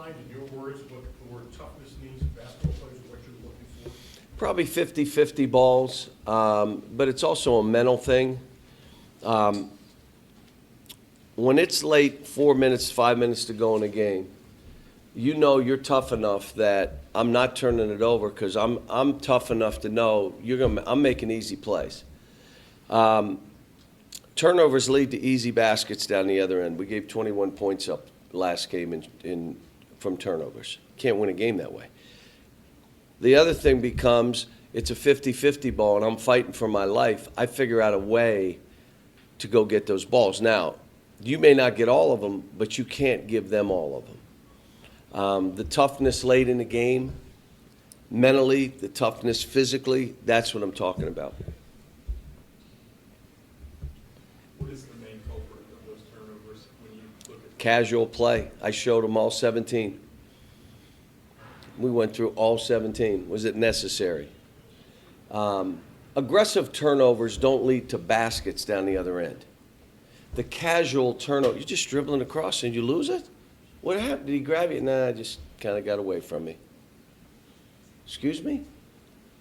define in your words what the word toughness means in basketball players and what you're looking for? Probably 50-50 balls, but it's also a mental thing. When it's late, 4 minutes, 5 minutes to go in a game, you know you're tough enough that I'm not turning it over because I'm tough enough to know I'm making easy plays. Turnovers lead to easy baskets down the other end. We gave 21 points up last game from turnovers. Can't win a game that way. The other thing becomes it's a 50-50 ball, and I'm fighting for my life. I figure out a way to go get those balls. Now, you may not get all of them, but you can't give them all of them. The toughness late in the game, mentally, the toughness physically, that's what I'm talking about. What is the main culprit of those turnovers when you look at Casual play. I showed them all 17. We went through all 17. Was it necessary? Aggressive turnovers don't lead to baskets down the other end. The casual turnover, you're just dribbling across and you lose it? What happened? Did he grab you? Nah, I just kind of got away from me. Excuse me?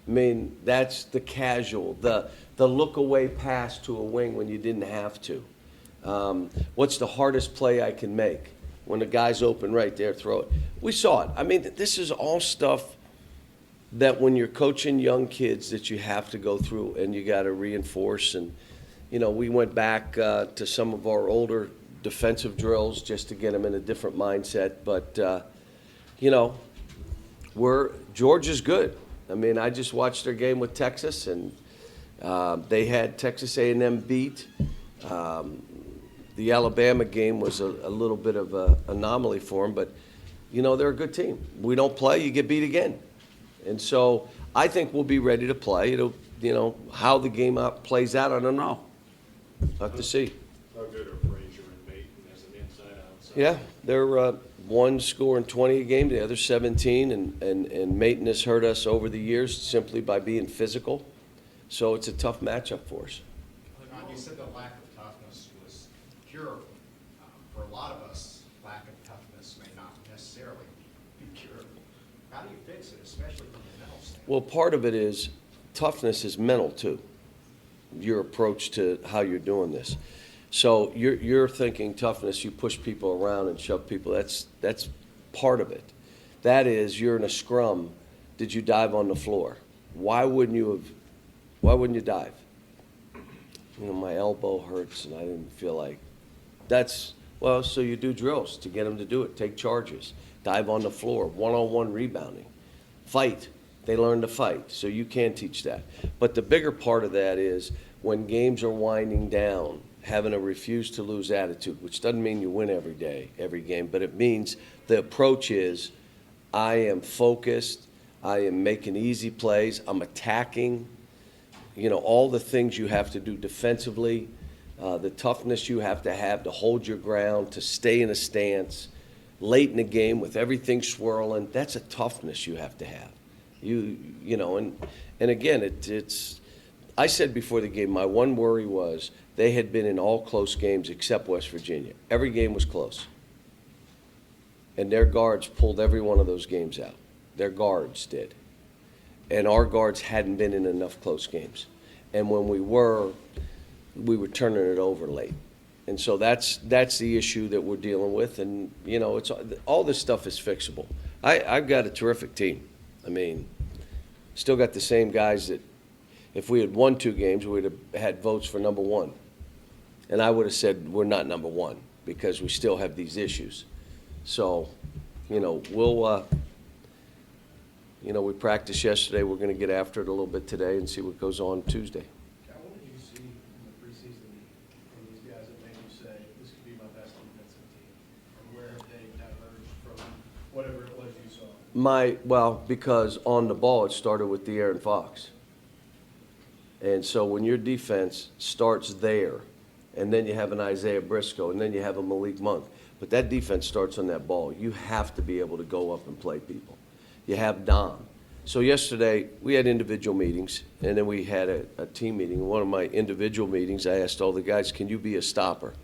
I mean, that's the casual, the look away pass to a wing when you didn't have to. What's the hardest play I can make? When the guy's open right there, throw it. We saw it. I mean, this is all stuff that when you're coaching young kids that you have to go through and you got to reinforce. And, you know, we went back to some of our older defensive drills just to get them in a different mindset. But, you know, Georgia's good. I mean, I just watched their game with Texas, and they had Texas A&M beat. The Alabama game was a little bit of an anomaly for them, but, you know, they're a good team. We don't play, you get beat again. And so I think we'll be ready to play. It'll, you know, how the game plays out, I don't know. We'll have to see. how good are Frazier and Maton as an inside-outside? Yeah, they're one scoring 20 a game, the other 17, and Maton has hurt us over the years simply by being physical. So it's a tough matchup for us. Ron, you said the lack of toughness was curable. For a lot of us, lack of toughness may not necessarily be curable. How do you fix it, especially from the mental standpoint? Well, part of it is toughness is mental too. Your approach to how you're doing this. So you're thinking toughness, you push people around and shove people. That's part of it. That is, you're in a scrum. Did you dive on the floor? Why wouldn't you dive? You know, my elbow hurts and I didn't feel like. So you do drills to get them to do it. Take charges. Dive on the floor. One-on-one rebounding. Fight. They learn to fight. So you can teach that. But the bigger part of that is when games are winding down, having a refuse to lose attitude, which doesn't mean you win every day, every game, but it means the approach is I am focused. I am making easy plays. I'm attacking. You know, all the things you have to do defensively, the toughness you have to hold your ground, to stay in a stance, late in the game with everything swirling. That's a toughness you have to have. You know, and again, it's. I said before the game, my one worry was they had been in all close games except West Virginia. Every game was close, and their guards pulled every one of those games out. Their guards did. And our guards hadn't been in enough close games. And when we were turning it over late. And so that's the issue that we're dealing with. And, you know, it's all this stuff is fixable. I've got a terrific team. I mean, still got the same guys that if we had won 2 games, we would have had votes for number 1. And I would have said we're not number 1 because we still have these issues. So, you know, we practiced yesterday. We're going to get after it a little bit today and see what goes on Tuesday. Cal, what did you see in the preseason from these guys that made you say, this could be my best defensive team? And where have they diverged from whatever it was you saw? Because on the ball it started with De'Aaron Fox. And so when your defense starts there, and then you have an Isaiah Briscoe, and then you have a Malik Monk, but that defense starts on that ball. You have to be able to go up and play people. You have Dom. So yesterday, we had individual meetings, and then we had a team meeting. In one of my individual meetings, I asked all the guys, can you be a stopper?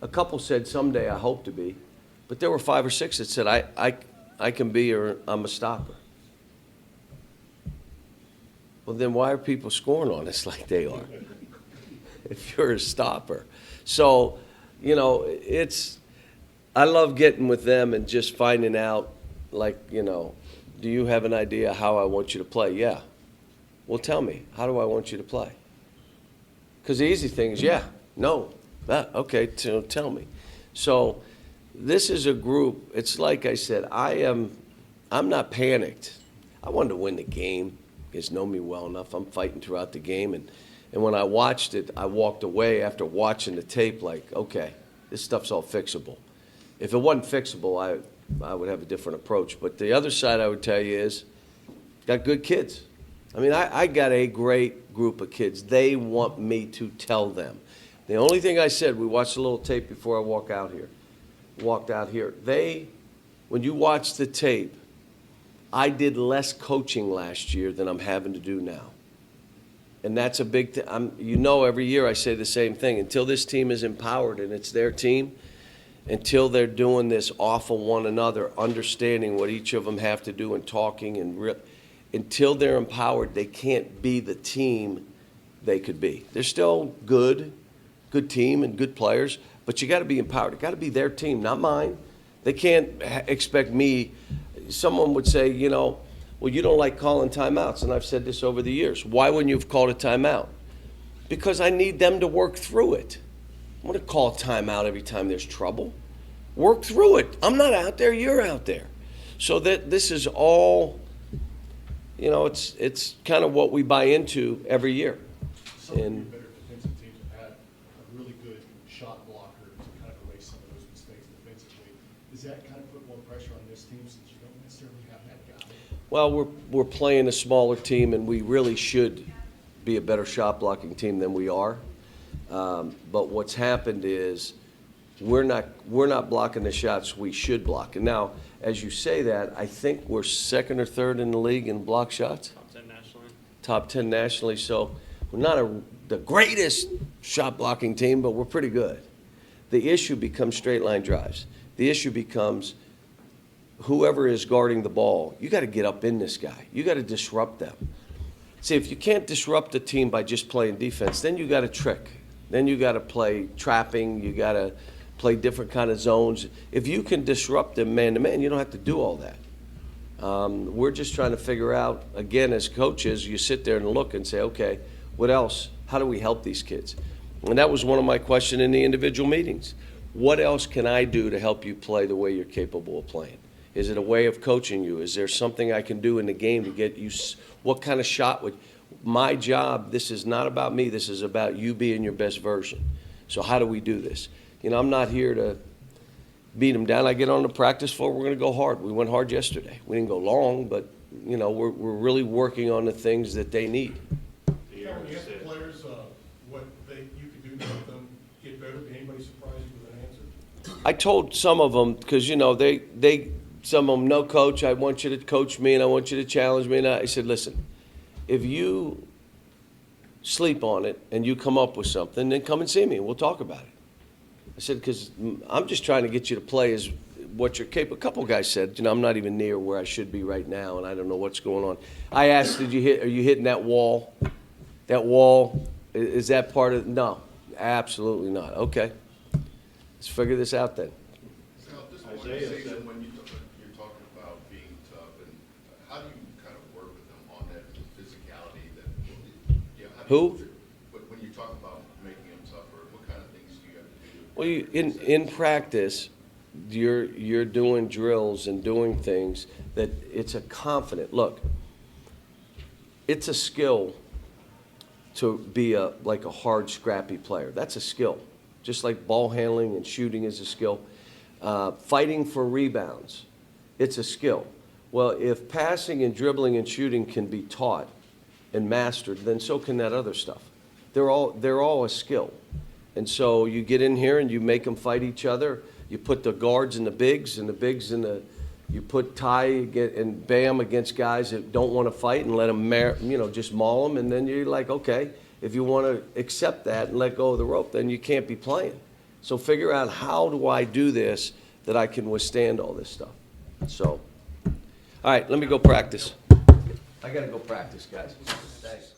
A couple said, someday I hope to be. But there were 5 or 6 that said, I can be, or I'm a stopper. Well, then why are people scoring on us like they are? If you're a stopper. So, you know, I love getting with them and just finding out, like, you know, do you have an idea how I want you to play? Yeah. Well, tell me, how do I want you to play? Because the easy thing is, yeah, no, that, okay, tell me. So this is a group, it's like I said, I'm not panicked. I wanted to win the game. You guys know me well enough. I'm fighting throughout the game. And when I watched it, I walked away after watching the tape like, okay, this stuff's all fixable. If it wasn't fixable, I would have a different approach. But the other side I would tell you is, got good kids. I mean, I got a great group of kids. They want me to tell them. The only thing I said, we watched a little tape before I walked out here. When you watch the tape, I did less coaching last year than I'm having to do now. And that's a big thing. You know, every year I say the same thing. Until this team is empowered and it's their team, until they're doing this off of one another, understanding what each of them have to do and talking, until they're empowered, they can't be the team they could be. They're still good team and good players, but you got to be empowered. It got to be their team, not mine. They can't expect me. Someone would say, you know, well, you don't like calling timeouts, and I've said this over the years. Why wouldn't you have called a timeout? Because I need them to work through it. I want to call a timeout every time there's trouble. Work through it. I'm not out there, you're out there. So that this is all, you know, it's kind of what we buy into every year. Some of your And better defensive teams have had a really good shot blocker to kind of erase some of those mistakes defensively. Does that kind of put more pressure on this team since you don't necessarily have that guy? well, we're playing a smaller team, and we really should be a better shot blocking team than we are. But what's happened is we're not blocking the shots we should block. And now, as you say that, I think we're second or third in the league in block shots. Top 10 nationally. Top 10 nationally. So we're not the greatest shot blocking team, but we're pretty good. The issue becomes straight line drives. The issue becomes whoever is guarding the ball, you got to get up in this guy. You got to disrupt them. See, if you can't disrupt a team by just playing defense, then you got to trick. Then you got to play trapping. You got to play different kind of zones. If you can disrupt them man to man, you don't have to do all that. We're just trying to figure out, again, as coaches, you sit there and look and say, okay, what else? How do we help these kids? And that was one of my questions in the individual meetings. What else can I do to help you play the way you're capable of playing? Is it a way of coaching you? Is there something I can do in the game to get you? What kind of shot would? My job, this is not about me. This is about you being your best version. So how do we do this? You know, I'm not here to beat them down. I get on the practice floor. We're going to go hard. We went hard yesterday. We didn't go long, but, you know, we're really working on the things that they need. When you ask the players what you could do to help them get better, did anybody surprise you with an answer? I told some of them, because, you know, some of them, no, coach, I want you to coach me and I want you to challenge me. And I said, listen, if you sleep on it and you come up with something, then come and see me and we'll talk about it. I said, because I'm just trying to get you to play as what you're capable. A couple guys said, you know, I'm not even near where I should be right now, and I don't know what's going on. I asked, are you hitting that wall? That wall, is that part of, no, absolutely not. Okay, let's figure this out then. Sal, just one season when you're talking about being tough, and how do you kind of work with them on that physicality that, you know, Who? When you talk about making them tougher, what kind of things do you have to do? Well, in practice, you're doing drills and doing things that it's a confident, look, it's a skill to be like a hard, scrappy player. That's a skill. Just like ball handling and shooting is a skill. Fighting for rebounds, it's a skill. Well, if passing and dribbling and shooting can be taught and mastered, then so can that other stuff. They're all a skill. And so you get in here and you make them fight each other. You put the guards and the bigs in the, you put Ty and Bam against guys that don't want to fight and let them, just maul them. And then you're like, okay, if you want to accept that and let go of the rope, then you can't be playing. So figure out, how do I do this that I can withstand all this stuff. So, all right, let me go practice. I gotta go practice, guys. Thanks.